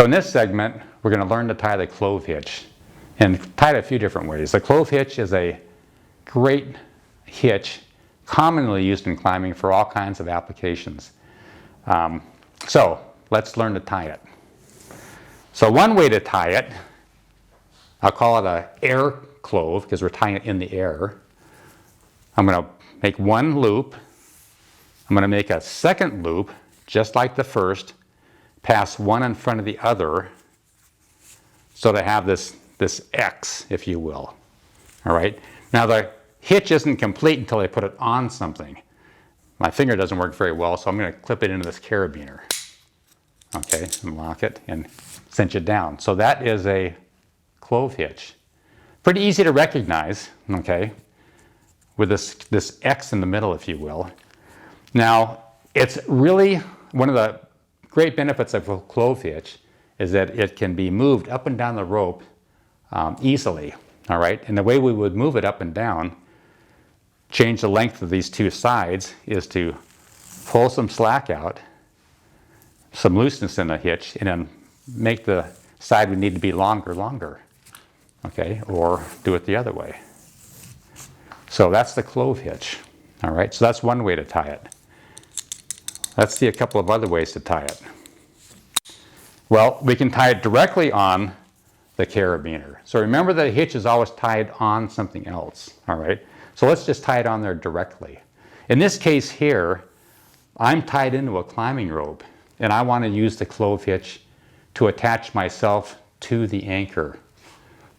So in this segment, we're going to learn to tie the clove hitch, and tie it a few different ways. The clove hitch is a great hitch commonly used in climbing for all kinds of applications. So let's learn to tie it. So one way to tie it, I'll call it an air clove because we're tying it in the air. I'm going to make one loop. I'm going to make a second loop just like the first, pass one in front of the other, so to have this X, if you will. All right. Now the hitch isn't complete until I put it on something. My finger doesn't work very well, so I'm going to clip it into this carabiner. Okay, and lock it and cinch it down. So that is a clove hitch. Pretty easy to recognize, okay, with this X in the middle, if you will. Now, it's really one of the great benefits of a clove hitch is that it can be moved up and down the rope easily, all right? And the way we would move it up and down, change the length of these two sides, is to pull some slack out, some looseness in the hitch, and then make the side we need to be longer, okay? Or do it the other way. So that's the clove hitch, all right? So that's one way to tie it. Let's see a couple of other ways to tie it. Well, we can tie it directly on the carabiner. So remember that a hitch is always tied on something else, all right? So let's just tie it on there directly. In this case here, I'm tied into a climbing rope, and I want to use the clove hitch to attach myself to the anchor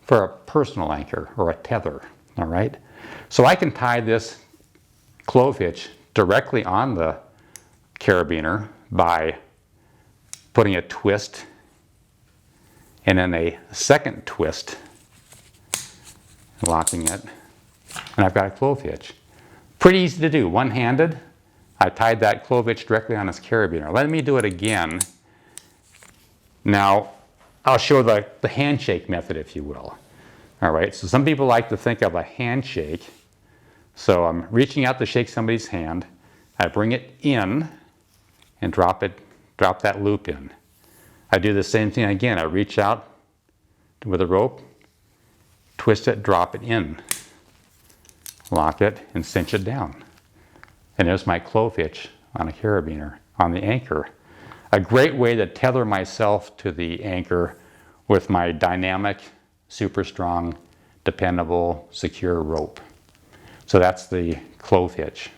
for a personal anchor or a tether, all right? So I can tie this clove hitch directly on the carabiner by putting a twist and then a second twist, locking it, and I've got a clove hitch. Pretty easy to do, one-handed. I tied that clove hitch directly on this carabiner. Let me do it again. Now, I'll show the handshake method, if you will. All right, so some people like to think of a handshake. So I'm reaching out to shake somebody's hand. I bring it in and drop that loop in. I do the same thing again. I reach out with a rope, twist it, drop it in, lock it, and cinch it down. And there's my clove hitch on a carabiner, on the anchor. A great way to tether myself to the anchor with my dynamic, super strong, dependable, secure rope. So that's the clove hitch.